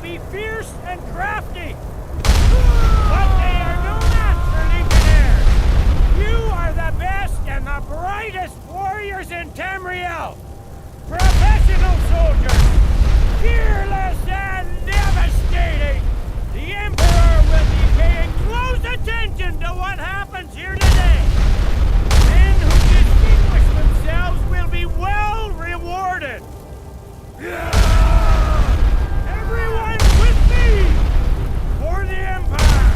be fierce and crafty. But they are no match for Legionnaires. You are the best and the brightest warriors in Tamriel. Professional soldiers, fearless and devastating. The Emperor will be paying close attention to what happens here today. Men who distinguish themselves will be well rewarded. Everyone with me for the Empire!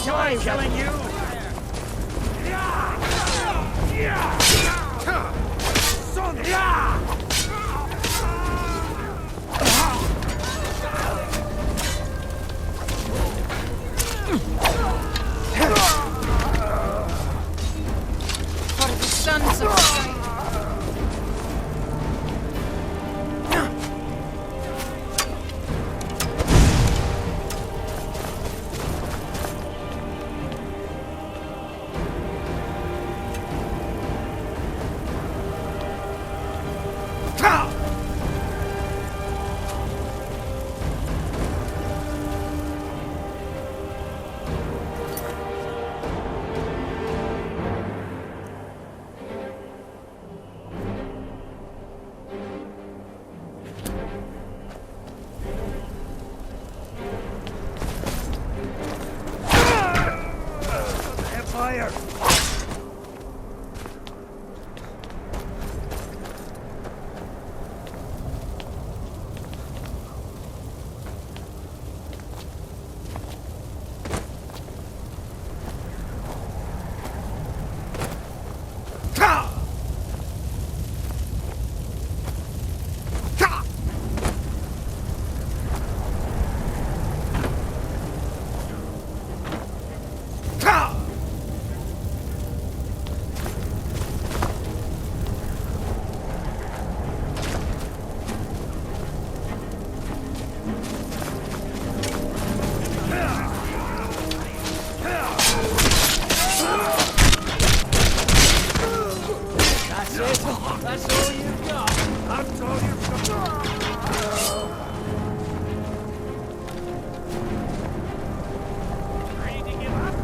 Joy killing you! For the sons of Skyrim. Fire! That's all you've got. That's all you've got. Ready to give up?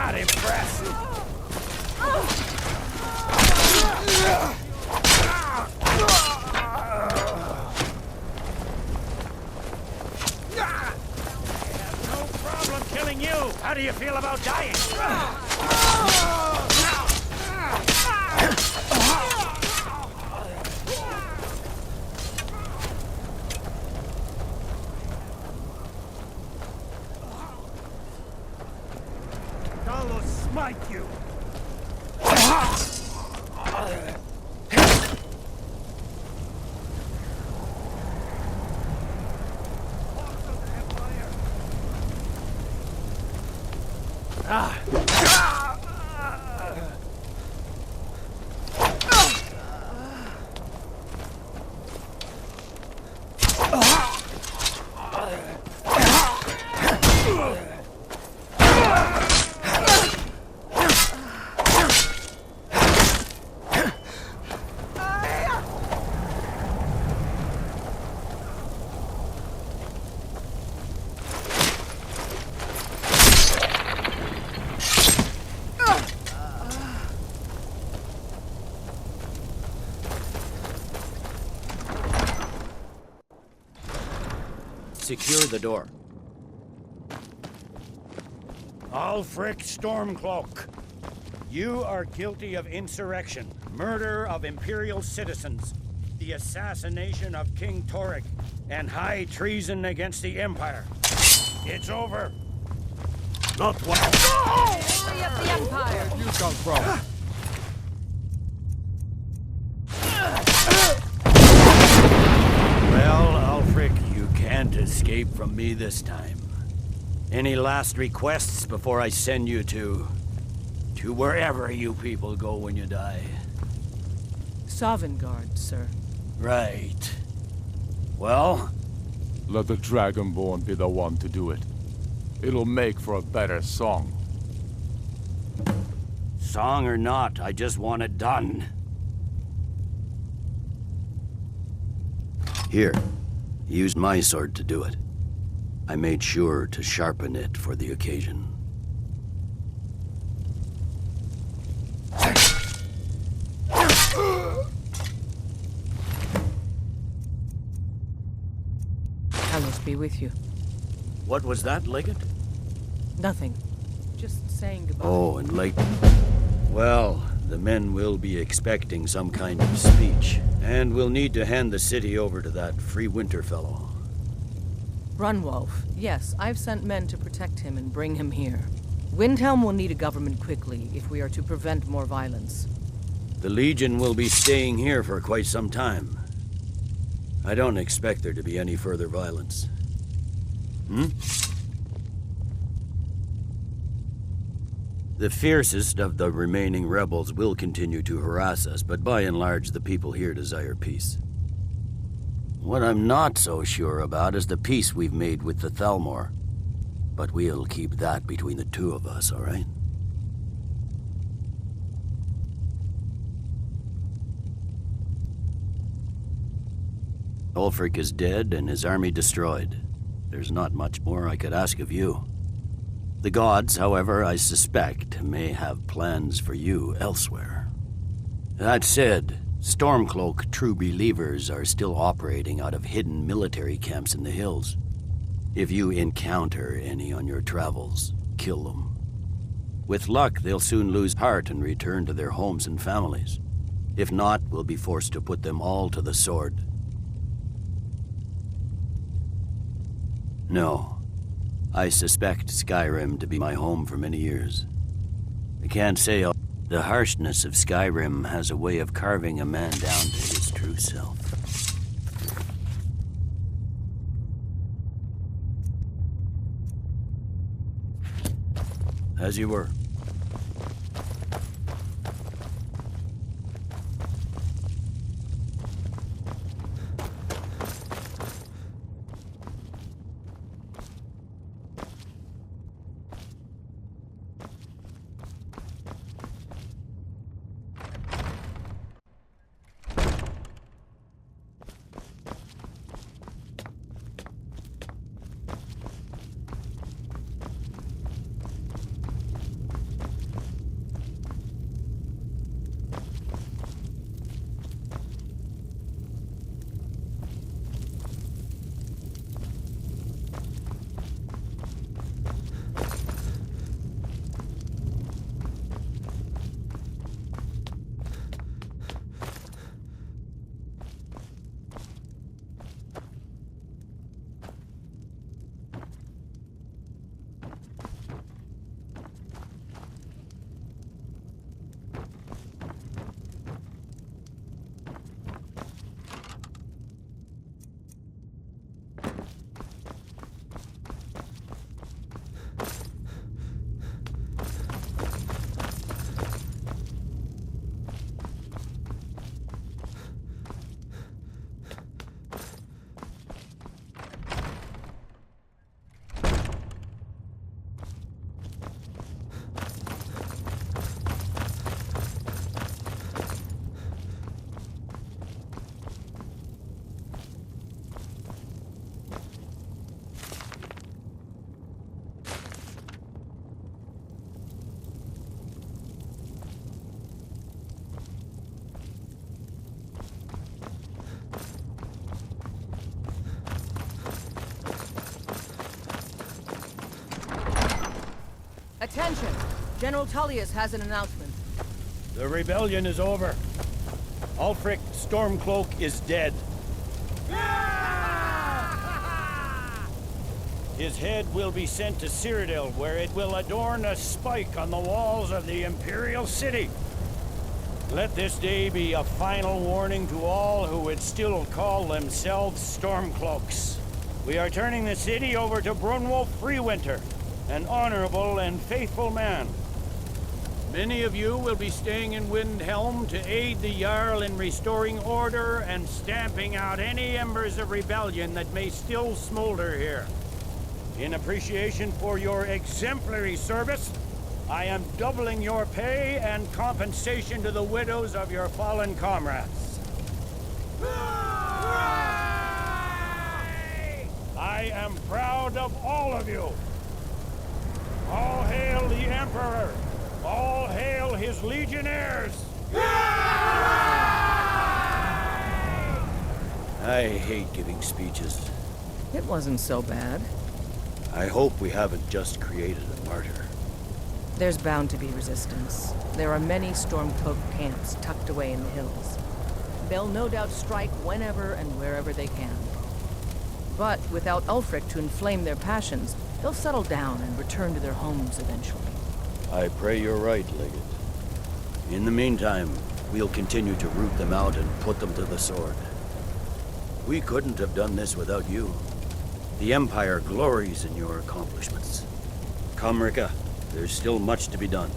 not impressed. No problem killing you. How do you feel about dying? I'll smite you. Secure the door. Ulfric Stormcloak, you are guilty of insurrection, murder of Imperial citizens, the assassination of King Torek, and high treason against the Empire. It's over. Not one. Free up the Empire! You come from? Well, Ulfric, you can't escape from me this time. Any last requests before I send you to wherever you people go when you die? Sovngarde, sir. Right. Well? Let the Dragonborn be the one to do it. It'll make for a better song. Song or not, I just want it done. Here, use my sword to do it. I made sure to sharpen it for the occasion. Talos be with you. What was that, Legate? Nothing. Just saying goodbye. Oh, and Leighton. Well, the men will be expecting some kind of speech, and we'll need to hand the city over to that Free Winter fellow. Runwolf. Yes, I've sent men to protect him and bring him here. Windhelm will need a government quickly if we are to prevent more violence. The Legion will be staying here for quite some time. I don't expect there to be any further violence. The fiercest of the remaining rebels will continue to harass us, but by and large, the people here desire peace. What I'm not so sure about is the peace we've made with the Thalmor. But we'll keep that between the two of us, all right? Ulfric is dead and his army destroyed. There's not much more I could ask of you. The gods, however, I suspect, may have plans for you elsewhere. That said, Stormcloak true believers are still operating out of hidden military camps in the hills. If you encounter any on your travels, kill them. With luck, they'll soon lose heart and return to their homes and families. If not, we'll be forced to put them all to the sword. No. I suspect Skyrim to be my home for many years. I can't say the harshness of Skyrim has a way of carving a man down to his true self. As you were. Attention! General Tullius has an announcement. The rebellion is over. Ulfric Stormcloak is dead. His head will be sent to Cyrodiil, where it will adorn a spike on the walls of the Imperial City. Let this day be a final warning to all who would still call themselves Stormcloaks. We are turning the city over to Brunwolf Freewinter, an honorable and faithful man. Many of you will be staying in Windhelm to aid the Jarl in restoring order and stamping out any embers of rebellion that may still smolder here. In appreciation for your exemplary service, I am doubling your pay and compensation to the widows of your fallen comrades. I am proud of all of you. All hail the Emperor! All hail his legionnaires! I hate giving speeches. It wasn't so bad. I hope we haven't just created a martyr. There's bound to be resistance. There are many Stormcloak camps tucked away in the hills. They'll no doubt strike whenever and wherever they can. But without Ulfric to inflame their passions, they'll settle down and return to their homes eventually. I pray you're right, Legate. In the meantime, we'll continue to root them out and put them to the sword. We couldn't have done this without you. The Empire glories in your accomplishments. Come, Rika. There's still much to be done.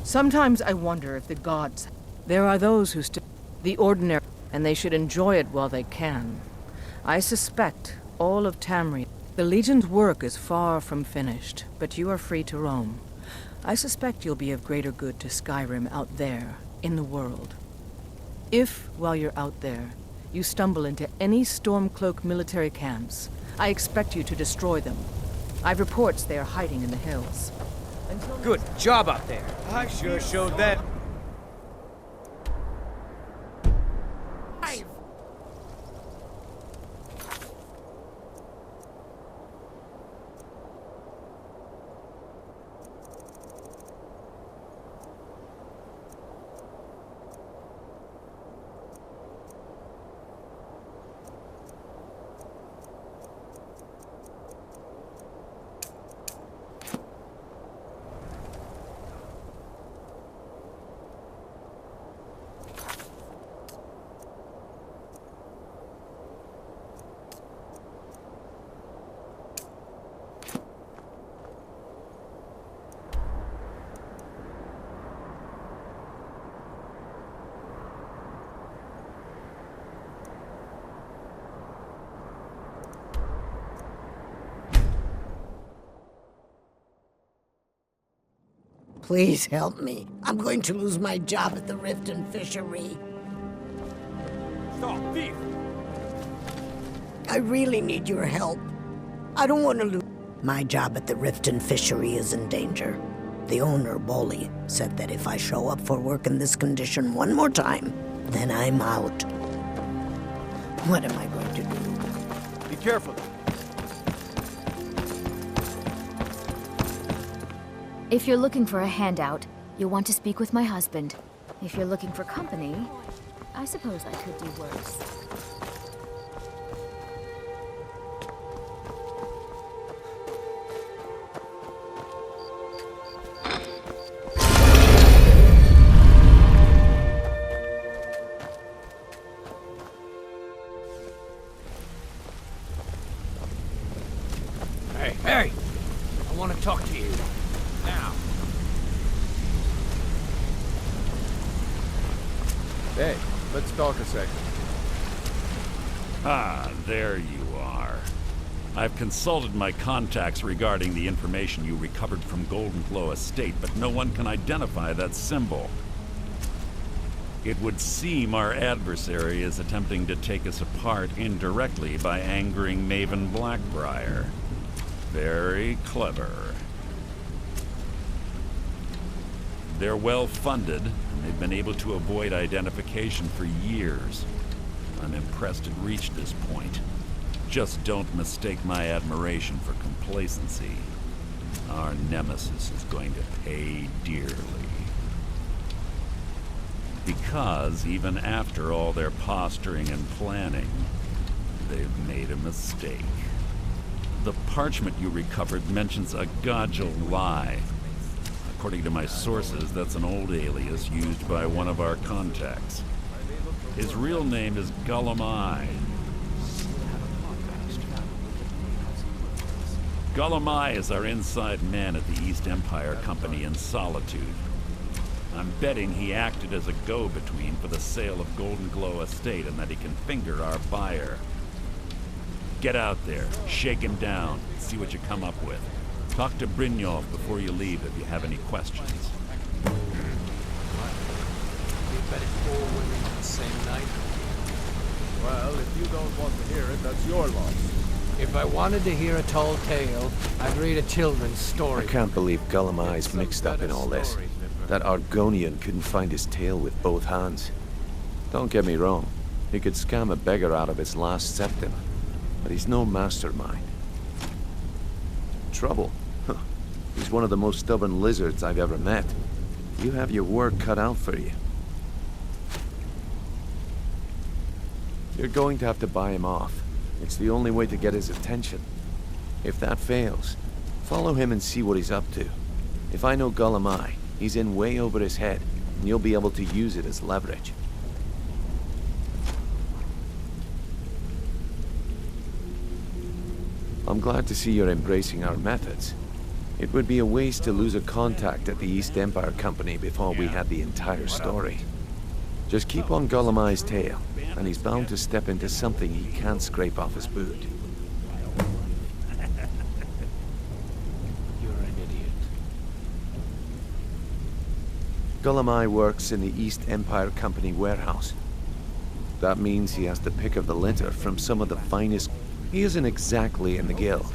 Sometimes I wonder if the gods... There are those who still... The ordinary... And they should enjoy it while they can. I suspect all of Tamriel... The Legion's work is far from finished, but you are free to roam. I suspect you'll be of greater good to Skyrim out there, in the world. If, while you're out there, you stumble into any Stormcloak military camps, I expect you to destroy them. I've reports they are hiding in the hills. Good job up there. I sure showed that. Please help me. I'm going to lose my job at the Rift and Fishery. Stop, thief! I really need your help. I don't want to lose... My job at the Rift and Fishery is in danger. The owner, Bolly, said that if I show up for work in this condition one more time, then I'm out. What am I going to do? Be careful. If you're looking for a handout, you'll want to speak with my husband. If you're looking for company, I suppose I could do worse. Hey, Harry! I want to talk to you. Now. Hey, let's talk a second. Ah, there you are. I've consulted my contacts regarding the information you recovered from Goldenclaw Estate, but no one can identify that symbol. It would seem our adversary is attempting to take us apart indirectly by angering Maven Blackbriar. Very clever. They're well-funded, and they've been able to avoid identification for years. I'm impressed it reached this point. Just don't mistake my admiration for complacency. Our nemesis is going to pay dearly. Because even after all their posturing and planning, they've made a mistake. The parchment you recovered mentions a Godgel lie. According to my sources, that's an old alias used by one of our contacts. His real name is Gullumai. Gullumai is our inside man at the East Empire Company in Solitude. I'm betting he acted as a go-between for the sale of Golden Glow Estate and that he can finger our buyer. Get out there, shake him down, see what you come up with. Talk to Brynjolf before you leave if you have any questions. Well, if you don't want to hear it, that's your loss. If I wanted to hear a tall tale, I'd read a children's story. I can't believe Gullumai's mixed up in all this. That Argonian couldn't find his tail with both hands. Don't get me wrong, he could scam a beggar out of his last septim, but he's no mastermind. Trouble? Huh. He's one of the most stubborn lizards I've ever met. You have your work cut out for you. You're going to have to buy him off. It's the only way to get his attention. If that fails, follow him and see what he's up to. If I know Gullumai, he's in way over his head, and you'll be able to use it as leverage. I'm glad to see you're embracing our methods. It would be a waste to lose a contact at the East Empire Company before we had the entire story. Just keep on Gullumai's tail, and he's bound to step into something he can't scrape off his boot. You're an idiot. Gullumai works in the East Empire Company warehouse. That means he has the pick of the litter from some of the finest. He isn't exactly in the guild,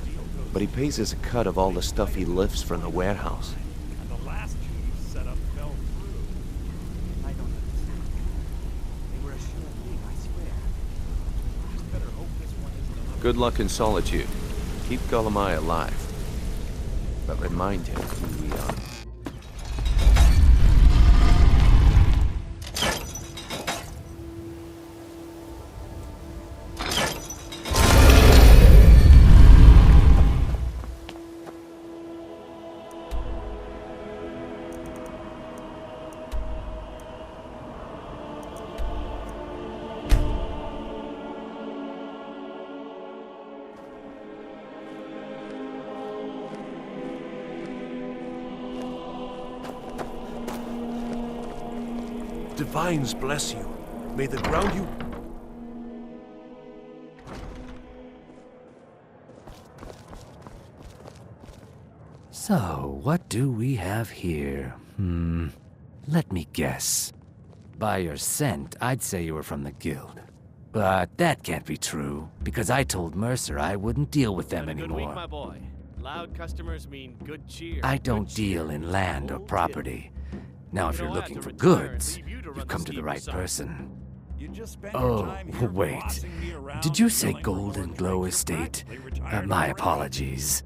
but he pays us a cut of all the stuff he lifts from the warehouse. The last chief setup fell through. I don't understand. They were a sure thing, I swear. Just better hope this one isn't. Good luck in Solitude. Keep Gullumai alive. But remind him who we are. Divines bless you. May the ground you... So, what do we have here? Let me guess. By your scent, I'd say you were from the guild. But that can't be true, because I told Mercer I wouldn't deal with them anymore. Good week, my boy. Loud customers mean good cheer. I don't deal in land or property. Now, if you're looking for goods, you've come to the right person. Oh, wait. Did you say Golden Glow Estate? My apologies.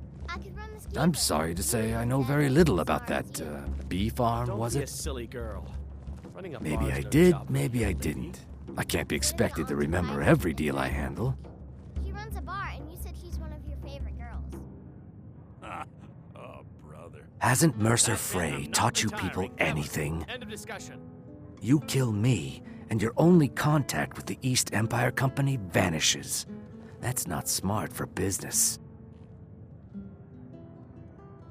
I'm sorry to say I know very little about that, bee farm, was it? Silly girl. Maybe I did, maybe I didn't. I can't be expected to remember every deal I handle. He runs a bar, and you said he's one of your favorite girls. Oh, brother. Hasn't Mercer Frey taught you people anything? End of discussion. You kill me, and your only contact with the East Empire Company vanishes. That's not smart for business.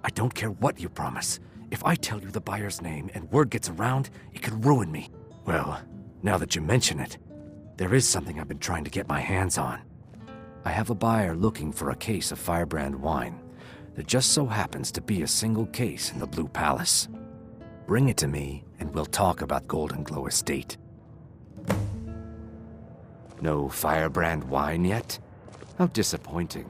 I don't care what you promise. If I tell you the buyer's name and word gets around, it could ruin me. Well, now that you mention it, there is something I've been trying to get my hands on. I have a buyer looking for a case of Firebrand wine. There just so happens to be a single case in the Blue Palace. Bring it to me, and we'll talk about Golden Glow Estate. No Firebrand wine yet? How disappointing.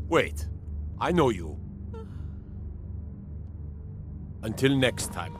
Wait, I know you. Until next time.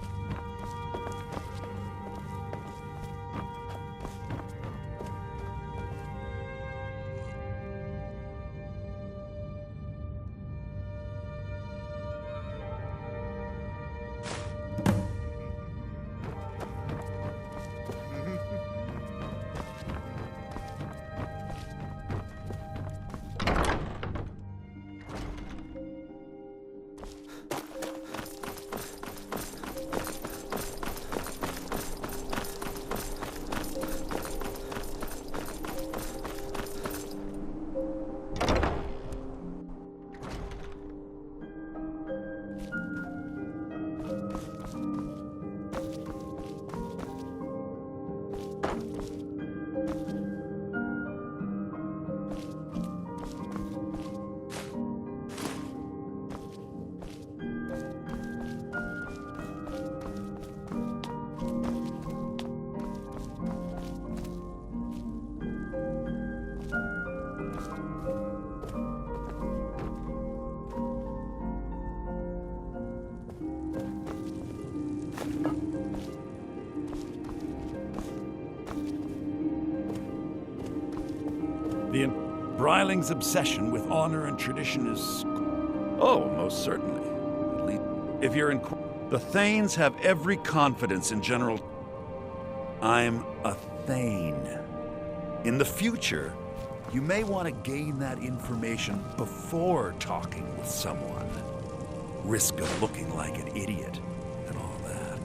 The Bryling's obsession with honor and tradition is... Oh, most certainly. At least if you're in... The Thanes have every confidence in General... I'm a Thane. In the future, you may want to gain that information before talking with someone. Risk of looking like an idiot and all that.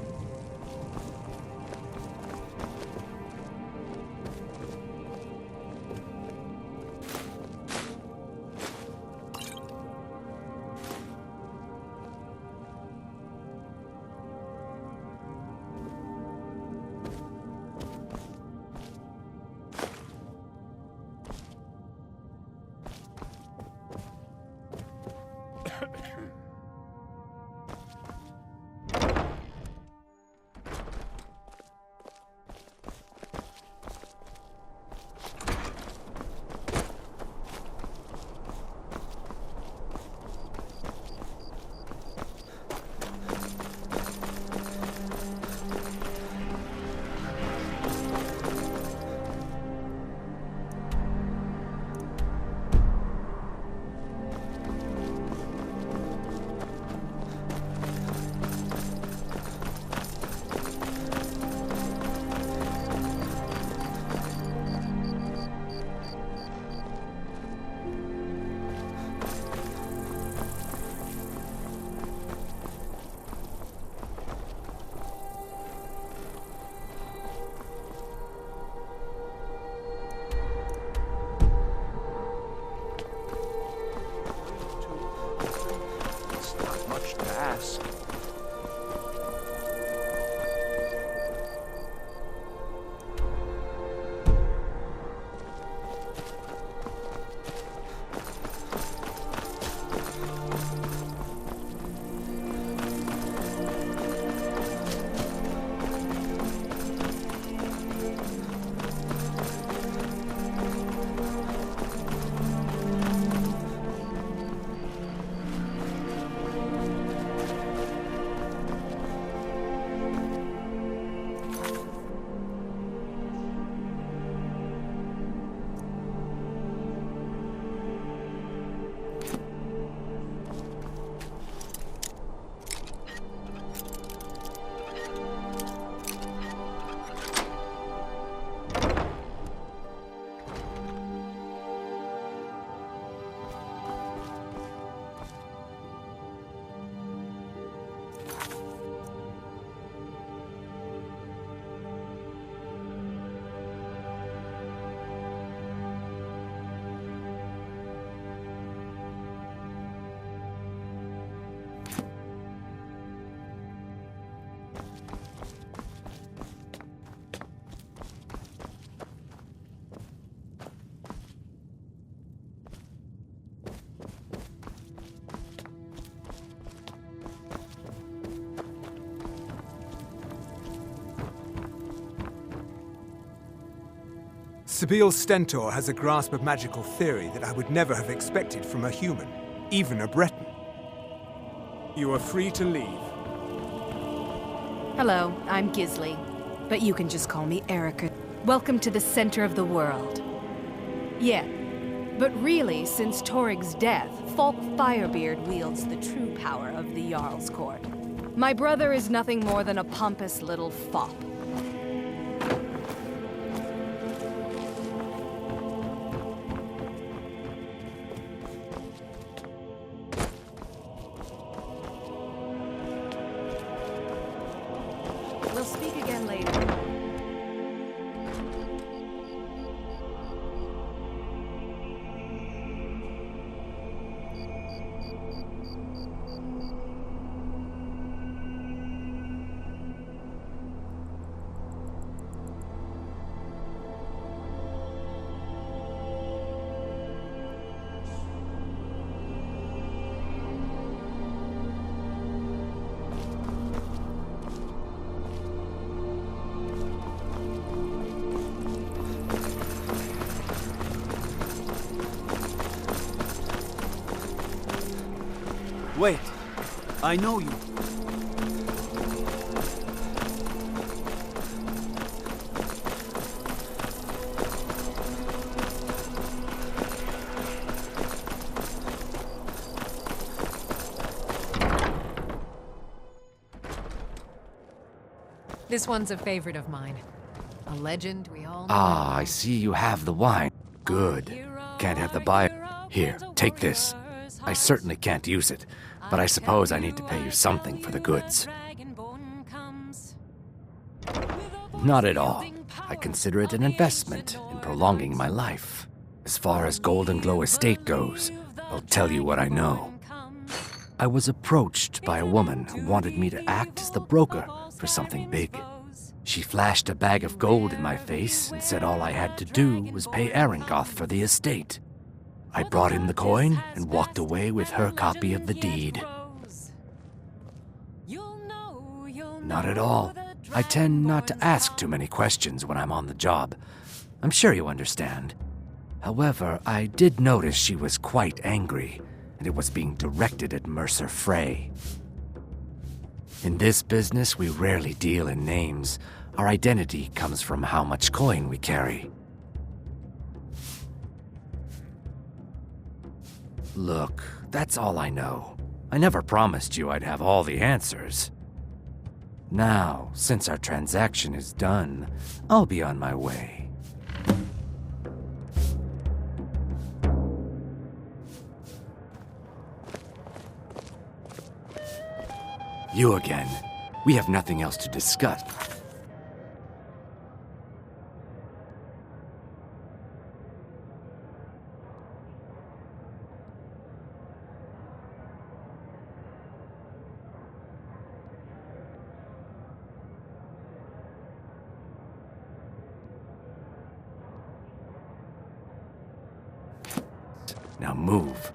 Sibyl Stentor has a grasp of magical theory that I would never have expected from a human, even a Breton. You are free to leave. Hello, I'm Gisli, but you can just call me Erica. Welcome to the center of the world. Yeah, but really, since Torig's death, Falk Firebeard wields the true power of the Jarl's court. My brother is nothing more than a pompous little fop. We'll speak again later. Wait, I know you. This one's a favorite of mine. A legend we all know. Ah, I see you have the wine. Good. Can't have the buy. Here, take this. I certainly can't use it, but I suppose I need to pay you something for the goods. Not at all. I consider it an investment in prolonging my life. As far as Golden Glow Estate goes, I'll tell you what I know. I was approached by a woman who wanted me to act as the broker for something big. She flashed a bag of gold in my face and said all I had to do was pay Arangoth for the estate. I brought in the coin and walked away with her copy of the deed. Not at all. I tend not to ask too many questions when I'm on the job. I'm sure you understand. However, I did notice she was quite angry, and it was being directed at Mercer Frey. In this business, we rarely deal in names. Our identity comes from how much coin we carry. Look, that's all I know. I never promised you I'd have all the answers. Now, since our transaction is done, I'll be on my way. You again. We have nothing else to discuss. Now move.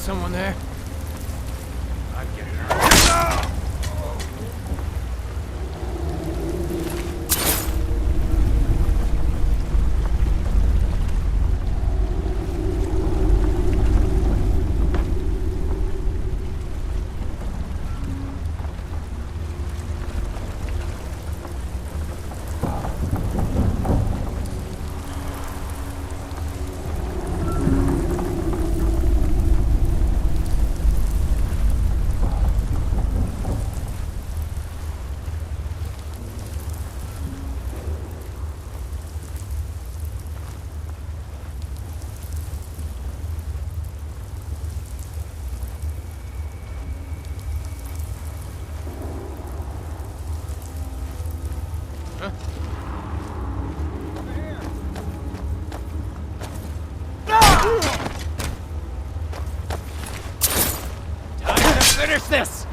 someone there? I'm getting hurt. Time to finish this!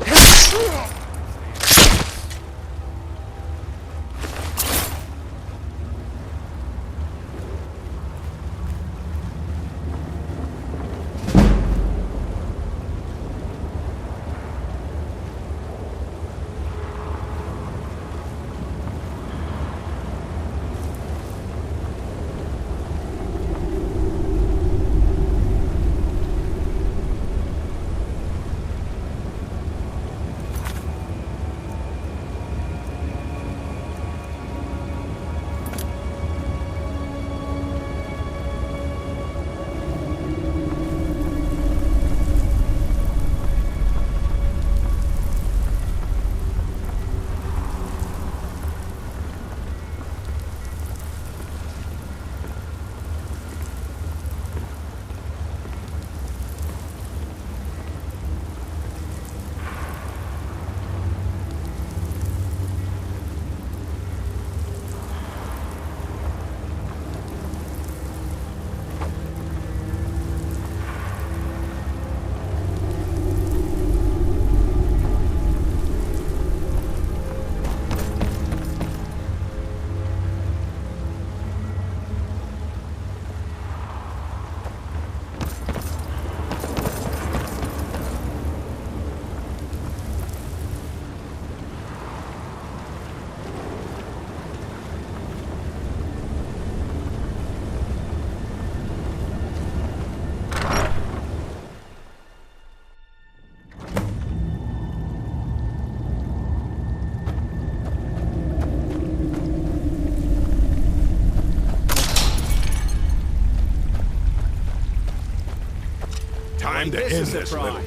Time to end this little...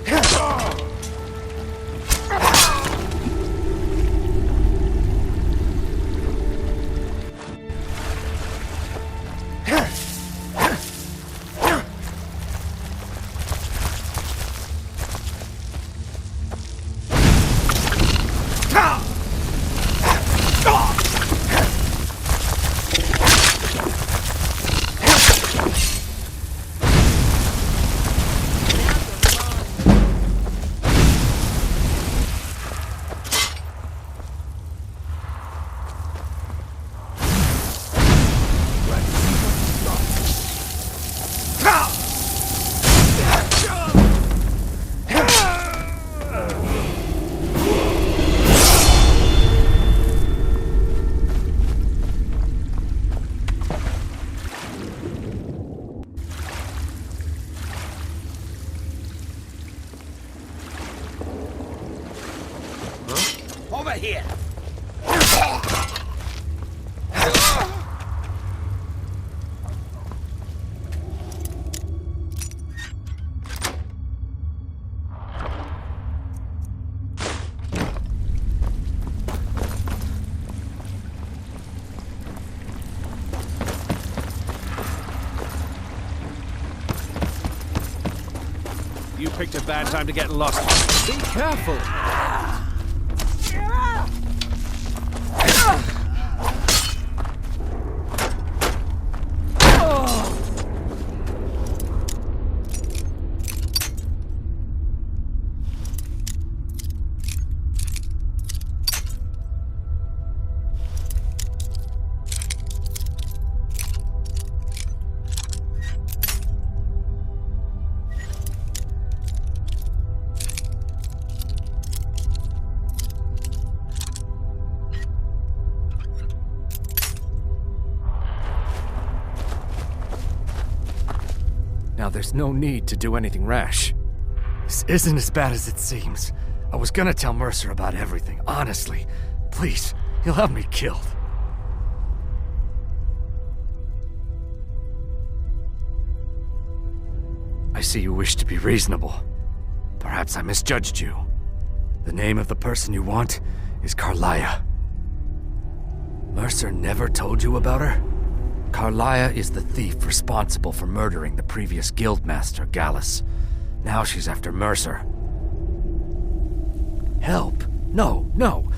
Over here! You picked a bad time to get lost. Be careful! there's no need to do anything rash. This isn't as bad as it seems. I was gonna tell Mercer about everything, honestly. Please, he'll have me killed. I see you wish to be reasonable. Perhaps I misjudged you. The name of the person you want is Carlia. Mercer never told you about her? Carlia is the thief responsible for murdering the previous guildmaster, Gallus. Now she's after Mercer. Help? No.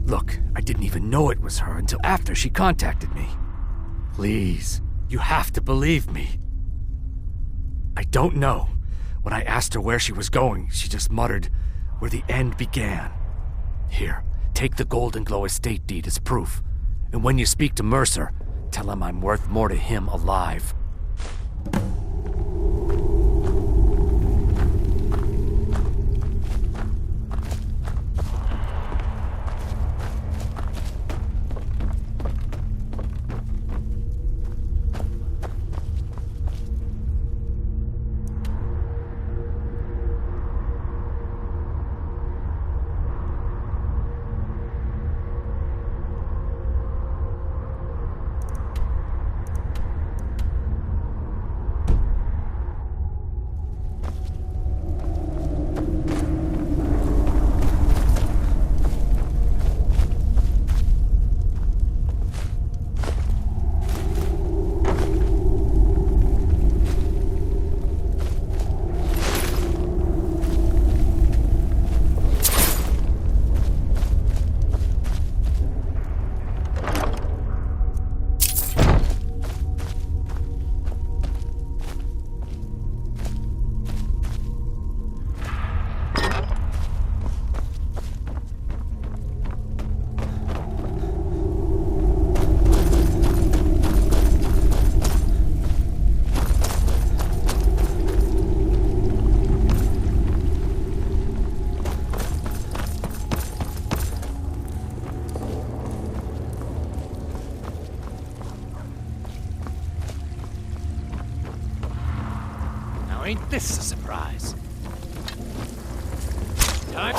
Look, I didn't even know it was her until after she contacted me. Please, you have to believe me. I don't know. When I asked her where she was going, she just muttered, "Where the end began." Here, take the Golden Glow estate deed as proof. And when you speak to Mercer, tell him I'm worth more to him alive. Ain't this a surprise? Time.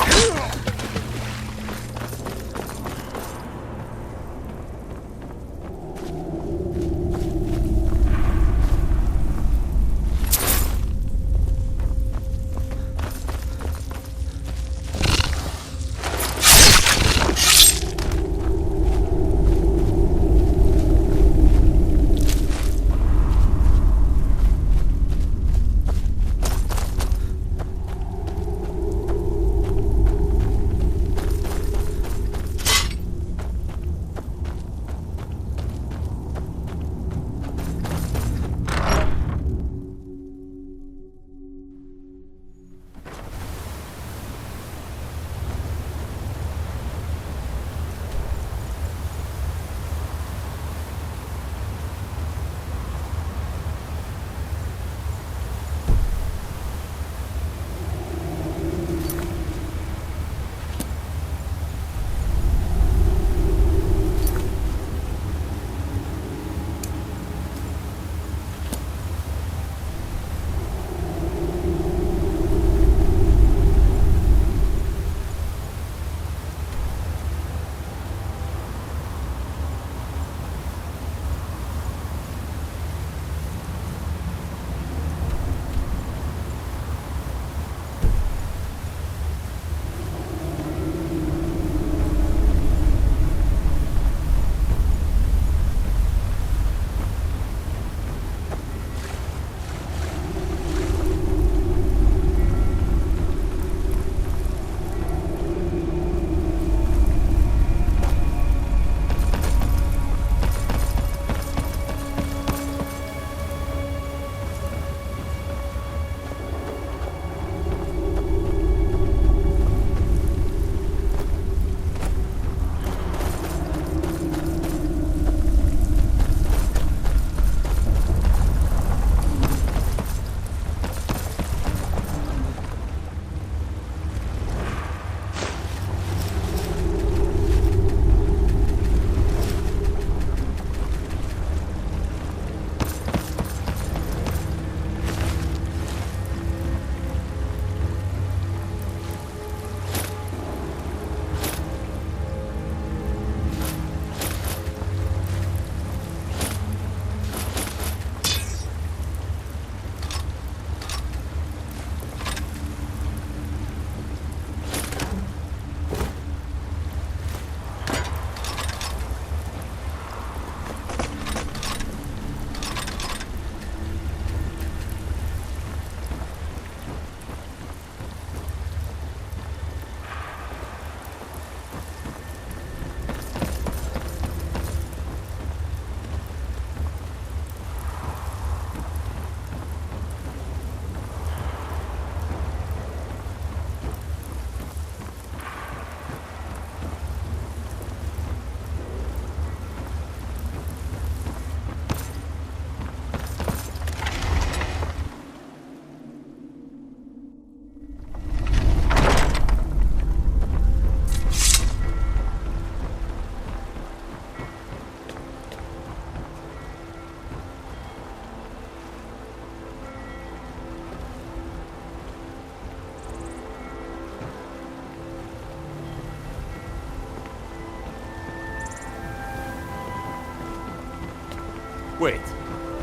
Wait.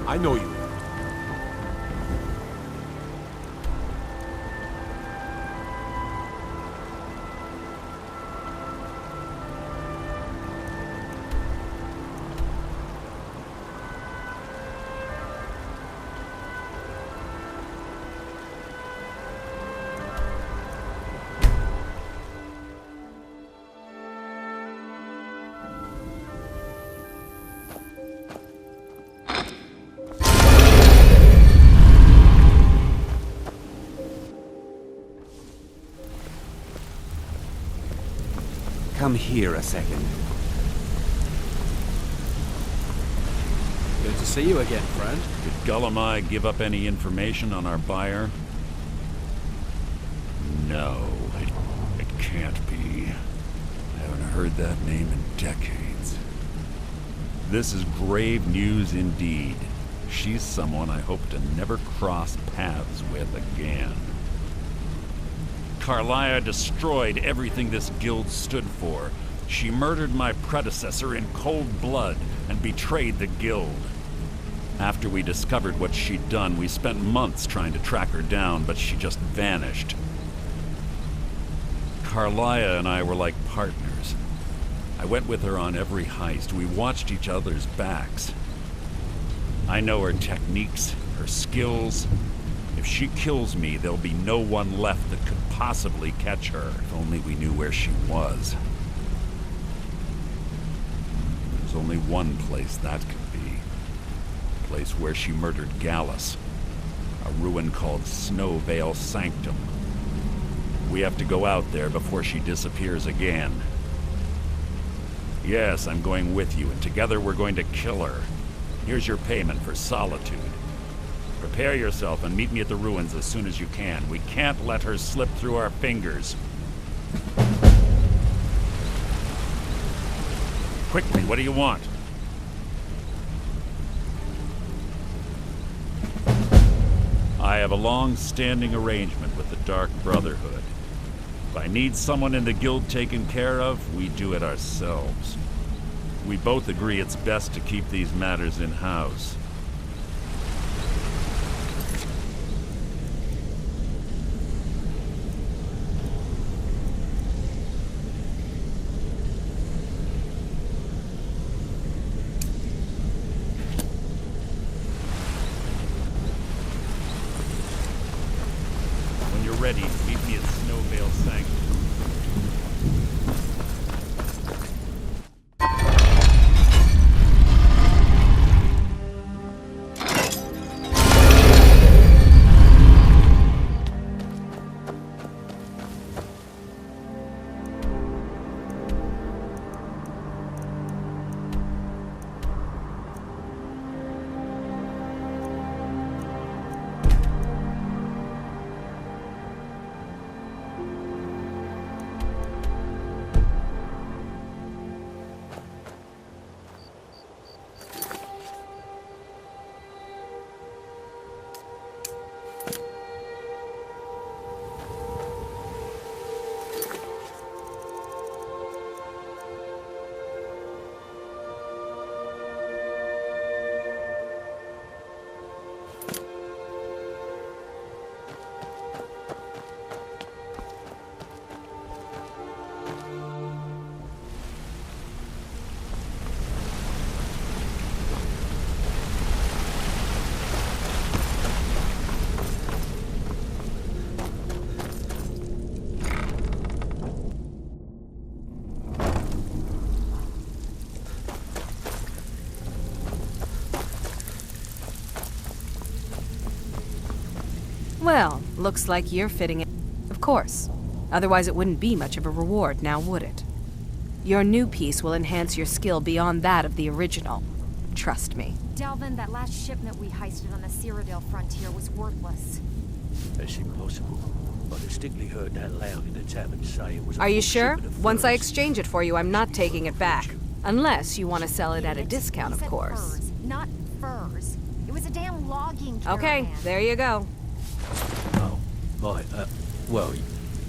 I know you. Come here a second. Good to see you again, friend. Did Gullumai give up any information on our buyer? No, it can't be. I haven't heard that name in decades. This is grave news indeed. She's someone I hope to never cross paths with again. Carlia destroyed everything this guild stood for. She murdered my predecessor in cold blood and betrayed the guild. After we discovered what she'd done, we spent months trying to track her down, but she just vanished. Carlia and I were like partners. I went with her on every heist. We watched each other's backs. I know her techniques, her skills. If she kills me, there'll be no one left that could possibly catch her. If only we knew where she was. There's only one place that could be. A place where she murdered Gallus. A ruin called Snowvale Sanctum. We have to go out there before she disappears again. Yes, I'm going with you, and together we're going to kill her. Here's your payment for solitude. Prepare yourself and meet me at the ruins as soon as you can. We can't let her slip through our fingers. Quickly, what do you want? I have a long-standing arrangement with the Dark Brotherhood. If I need someone in the guild taken care of, we do it ourselves. We both agree it's best to keep these matters in-house. When you're ready, meet me at Snowvale Sanctum. Well, looks like you're fitting it. Of course. Otherwise it wouldn't be much of a reward, now would it? Your new piece will enhance your skill beyond that of the original. Trust me. Delvin, that last shipment we heisted on the Cyrodiil frontier was worthless. That's impossible. I distinctly heard that loud in the tavern say it was a Are you full sure? shipment of Once I furs. exchange it for you, I'm not taking it back. Unless you want to sell it at a discount, of course. Furs, not furs. It was a damn logging caravan. Okay, there you go. Oh, right. Well,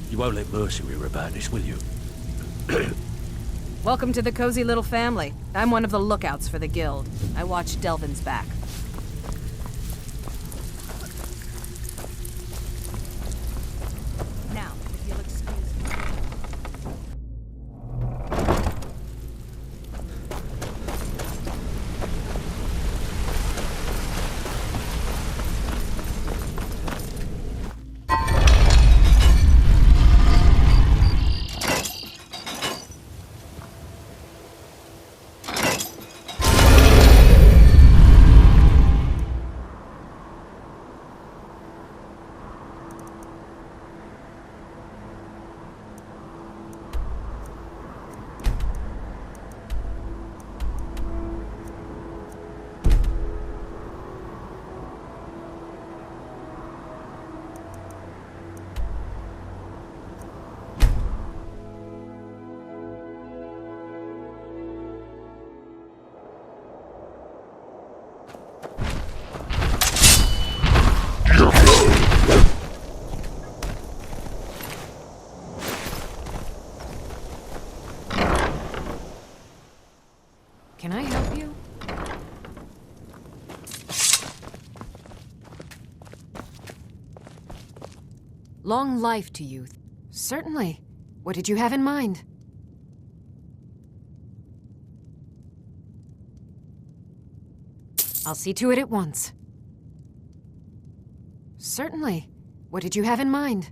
you won't let Mercy hear about this, will you? Welcome to the cozy little family. I'm one of the lookouts for the guild. I watch Delvin's back. Now, if you'll excuse me. Can I help you? Long life to you. Certainly. What did you have in mind? I'll see to it at once. Certainly. What did you have in mind?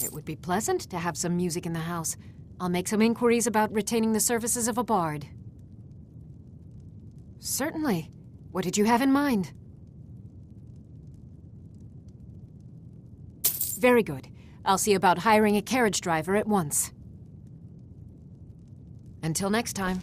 It would be pleasant to have some music in the house. I'll make some inquiries about retaining the services of a bard. Certainly. What did you have in mind? Very good. I'll see about hiring a carriage driver at once. Until next time.